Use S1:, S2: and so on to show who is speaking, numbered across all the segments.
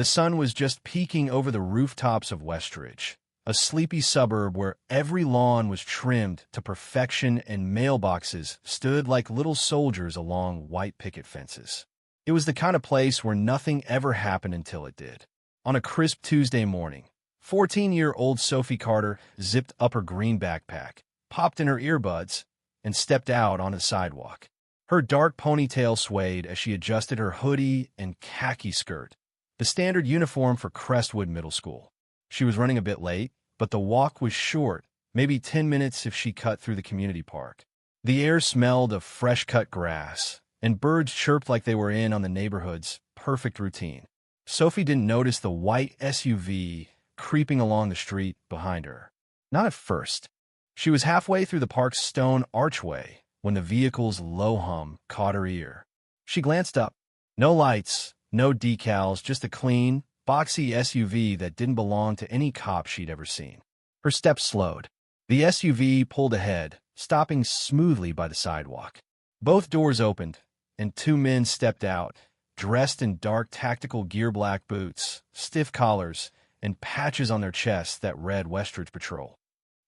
S1: The sun was just peeking over the rooftops of Westridge, a sleepy suburb where every lawn was trimmed to perfection and mailboxes stood like little soldiers along white picket fences. It was the kind of place where nothing ever happened until it did. On a crisp Tuesday morning, 14-year-old Sophie Carter zipped up her green backpack, popped in her earbuds, and stepped out onto the sidewalk. Her dark ponytail swayed as she adjusted her hoodie and khaki skirt, the standard uniform for Crestwood Middle School. She was running a bit late, but the walk was short, maybe 10 minutes if she cut through the community park. The air smelled of fresh-cut grass, and birds chirped like they were in on the neighborhood's perfect routine. Sophie didn't notice the white SUV creeping along the street behind her. Not at first. She was halfway through the park's stone archway when the vehicle's low hum caught her ear. She glanced up. No lights, no decals, just a clean, boxy SUV that didn't belong to any cop she'd ever seen. Her steps slowed. The SUV pulled ahead, stopping smoothly by the sidewalk. Both doors opened, and two men stepped out, dressed in dark tactical gear black boots, stiff collars, and patches on their chests that read Westridge Patrol.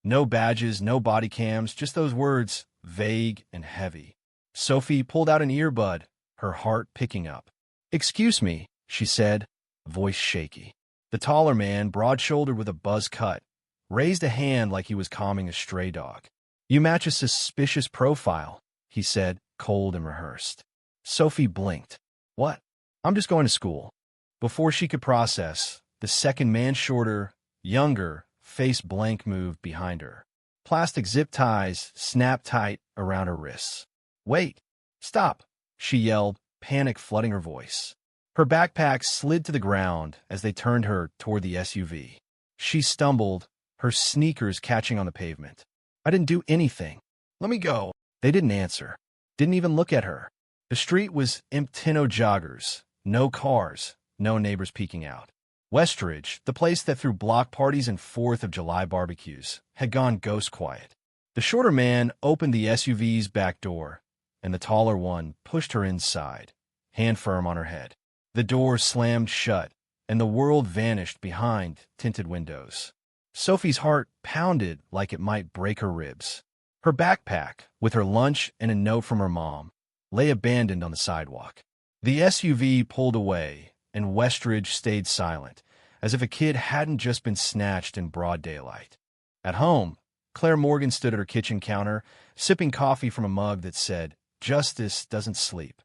S1: No badges, no body cams, just those words, vague and heavy. Sophie pulled out an earbud, her heart picking up. "Excuse me," she said, voice shaky. The taller man, broad-shouldered with a buzz cut, raised a hand like he was calming a stray dog. "You match a suspicious profile," he said, cold and rehearsed. Sophie blinked. "What?" "I'm just going to school." Before she could process, the second man, shorter, younger, face blank, moved behind her. Plastic zip ties snapped tight around her wrists. "Wait! Stop!" she yelled, panic flooding her voice. Her backpack slid to the ground as they turned her toward the SUV. She stumbled, her sneakers catching on the pavement. "I didn't do anything. Let me go." They didn't answer, didn't even look at her. The street was empty, no joggers, no cars, no neighbors peeking out. Westridge, the place that threw block parties and 4th of July barbecues, had gone ghost quiet. The shorter man opened the SUV's back door, and the taller one pushed her inside, hand firm on her head. The door slammed shut, and the world vanished behind tinted windows. Sophie's heart pounded like it might break her ribs. Her backpack, with her lunch and a note from her mom, lay abandoned on the sidewalk. The SUV pulled away, and Westridge stayed silent, as if a kid hadn't just been snatched in broad daylight. At home, Claire Morgan stood at her kitchen counter, sipping coffee from a mug that said, "Justice doesn't sleep."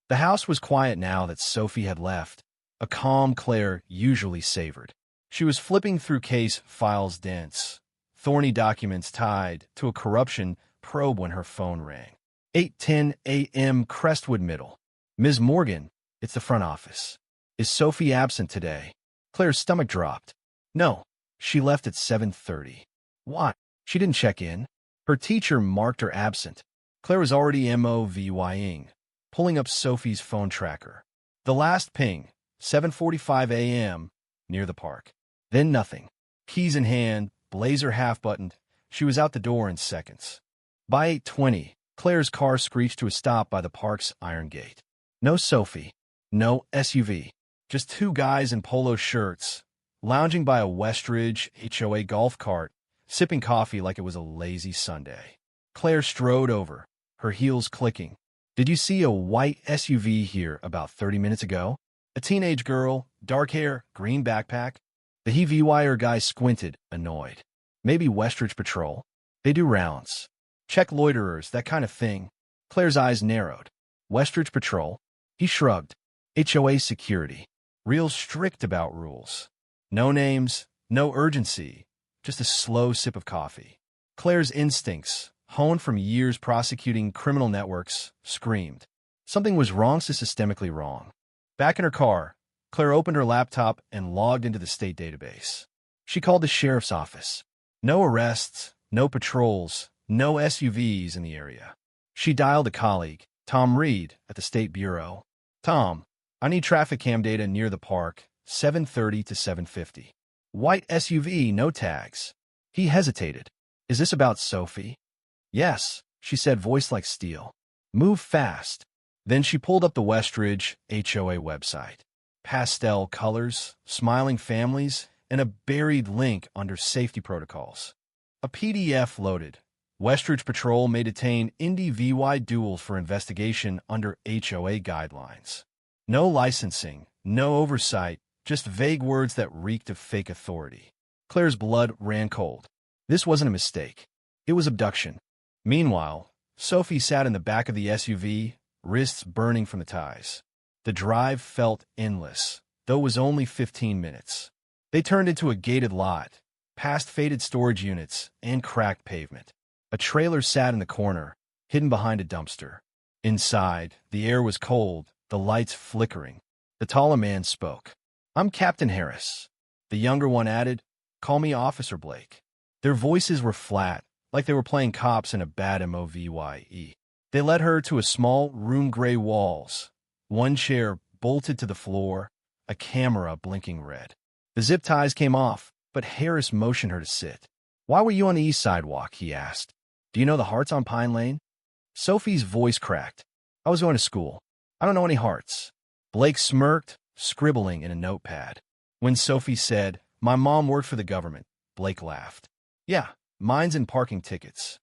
S1: The house was quiet now that Sophie had left, a calm Claire usually savored. She was flipping through case files, dense, thorny documents tied to a corruption probe when her phone rang. 8:10 a.m. Crestwood Middle. "Ms. Morgan, it's the front office. Is Sophie absent today?" Claire's stomach dropped. "No, she left at 7:30. "Why?" "She didn't check in. Her teacher marked her absent." Claire was already moving, pulling up Sophie's phone tracker. The last ping, 7:45 a.m., near the park. Then nothing. Keys in hand, blazer half-buttoned, she was out the door in seconds. By 8:20, Claire's car screeched to a stop by the park's iron gate. No Sophie, no SUV. Just two guys in polo shirts, lounging by a Westridge HOA golf cart, sipping coffee like it was a lazy Sunday. Claire strode over, her heels clicking. "Did you see a white SUV here about 30 minutes ago?" A teenage girl, dark hair, green backpack. The HVYR guy squinted, annoyed. "Maybe Westridge Patrol. They do rounds. Check loiterers, that kind of thing." Claire's eyes narrowed. "Westridge Patrol?" He shrugged. "HOA security. Real strict about rules. No names, no urgency, just a slow sip of coffee." Claire's instincts, honed from years prosecuting criminal networks, screamed. Something was wrong, systemically wrong. Back in her car, Claire opened her laptop and logged into the state database. She called the sheriff's office. No arrests, no patrols, no SUVs in the area. She dialed a colleague, Tom Reed, at the State Bureau. "Tom, I need traffic cam data near the park, 7:30 to 7:50. White SUV, no tags." He hesitated. "Is this about Sophie?" "Yes," she said, voice like steel. "Move fast." Then she pulled up the Westridge HOA website. pastel colors, smiling families, and a buried link under safety protocols. A PDF loaded. Westridge Patrol may detain Indy VY duels for investigation under HOA guidelines. No licensing, no oversight, just vague words that reeked of fake authority. Claire's blood ran cold. This wasn't a mistake. It was abduction. Meanwhile, Sophie sat in the back of the SUV, wrists burning from the ties. The drive felt endless, though it was only 15 minutes. They turned into a gated lot, past faded storage units and cracked pavement. A trailer sat in the corner, hidden behind a dumpster. Inside, the air was cold, the lights flickering. The taller man spoke. "I'm Captain Harris." The younger one added, "Call me Officer Blake." Their voices were flat, like they were playing cops in a bad movie. They led her to a small room, gray walls. One chair bolted to the floor, a camera blinking red. The zip ties came off, but Harris motioned her to sit. "Why were you on the east sidewalk?" he asked. "Do you know the Hearts on Pine Lane?" Sophie's voice cracked. "I was going to school. I don't know any Hearts." Blake smirked, scribbling in a notepad. When Sophie said, "My mom worked for the government," Blake laughed. "Yeah, mine's in parking tickets."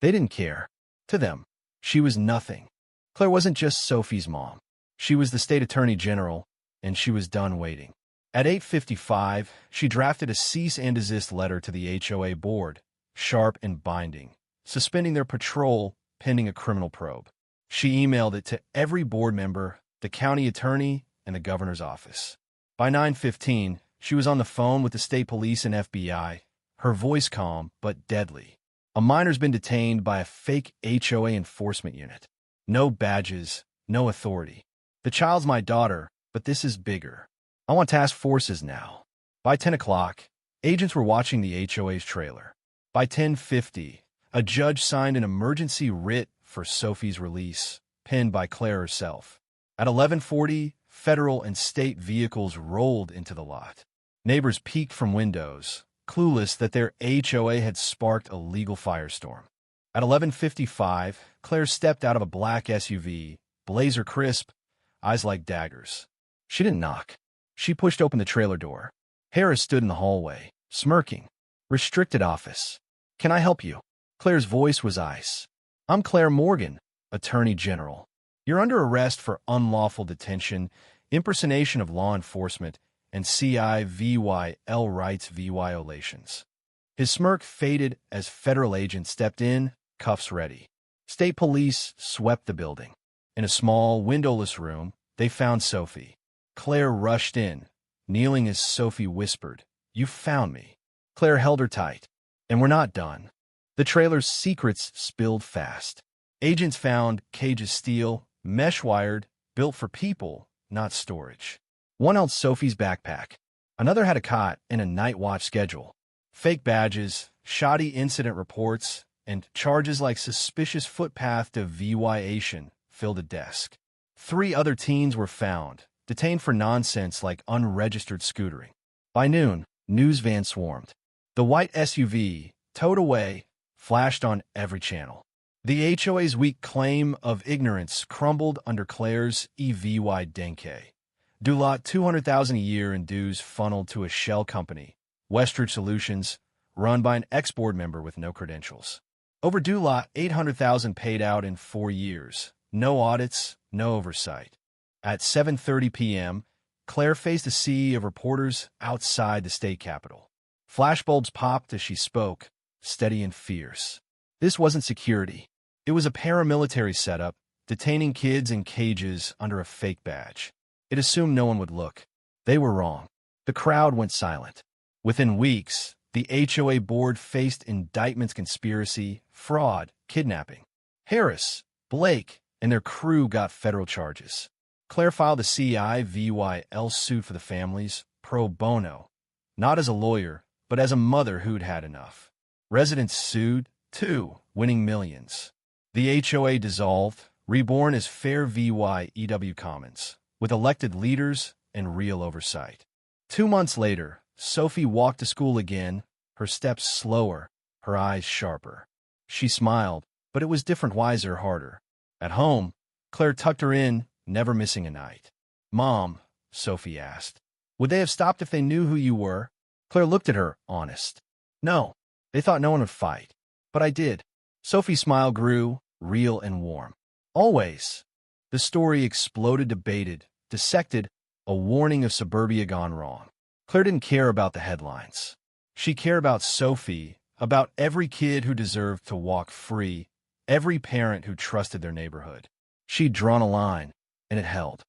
S1: They didn't care. To them, she was nothing. Claire wasn't just Sophie's mom. She was the state attorney general, and she was done waiting. At 8:55, she drafted a cease and desist letter to the HOA board, sharp and binding, suspending their patrol pending a criminal probe. She emailed it to every board member, the county attorney, and the governor's office. By 9:15, she was on the phone with the state police and FBI, her voice calm but deadly. "A minor's been detained by a fake HOA enforcement unit. No badges, no authority. The child's my daughter, but this is bigger. I want task forces now." By 10 o'clock, agents were watching the HOA's trailer. By 10:50, a judge signed an emergency writ for Sophie's release, penned by Claire herself. At 11:40, federal and state vehicles rolled into the lot. Neighbors peeked from windows, clueless that their HOA had sparked a legal firestorm. At 11:55, Claire stepped out of a black SUV, blazer crisp, eyes like daggers. She didn't knock. She pushed open the trailer door. Harris stood in the hallway, smirking. "Restricted office. Can I help you?" Claire's voice was ice. "I'm Claire Morgan, Attorney General. You're under arrest for unlawful detention, impersonation of law enforcement, and CIVYL rights violations." His smirk faded as federal agents stepped in, cuffs ready. State police swept the building. In a small, windowless room, they found Sophie. Claire rushed in, kneeling as Sophie whispered, "You found me." Claire held her tight. "And we're not done." The trailer's secrets spilled fast. Agents found cages steel, mesh-wired, built for people, not storage. One held Sophie's backpack. Another had a cot and a night watch schedule. Fake badges, shoddy incident reports, and charges like suspicious footpath to VY-ation filled a desk. 3 other teens were found, detained for nonsense like unregistered scootering. By noon, news vans swarmed. The white SUV, towed away, flashed on every channel. The HOA's weak claim of ignorance crumbled under Claire's EVY Denke. Dulot $200,000 a year in dues funneled to a shell company, Westridge Solutions, run by an ex-board member with no credentials. Over Dulot, $800,000 paid out in 4 years. No audits, no oversight. At 7:30 p.m., Claire faced a sea of reporters outside the state capitol. Flashbulbs popped as she spoke, steady and fierce. This wasn't security. It was a paramilitary setup, detaining kids in cages under a fake badge. It assumed no one would look. They were wrong. The crowd went silent. Within weeks, the HOA board faced indictments, conspiracy, fraud, kidnapping. Harris, Blake, and their crew got federal charges. Claire filed a CIVYL suit for the families, pro bono, not as a lawyer, but as a mother who'd had enough. Residents sued, too, winning millions. The HOA dissolved, reborn as Fair VYEW Commons, with elected leaders and real oversight. 2 months later, Sophie walked to school again, her steps slower, her eyes sharper. She smiled, but it was different, wiser, harder. At home, Claire tucked her in, never missing a night. "Mom, Sophie asked. Would they have stopped if they knew who you were? Claire looked at her, honest. No, they thought no one would fight. But I did. Sophie's smile grew, real and warm. Always. The story exploded, debated, dissected, a warning of suburbia gone wrong. Claire didn't care about the headlines. She cared about Sophie, about every kid who deserved to walk free, every parent who trusted their neighborhood. She'd drawn a line, and it held.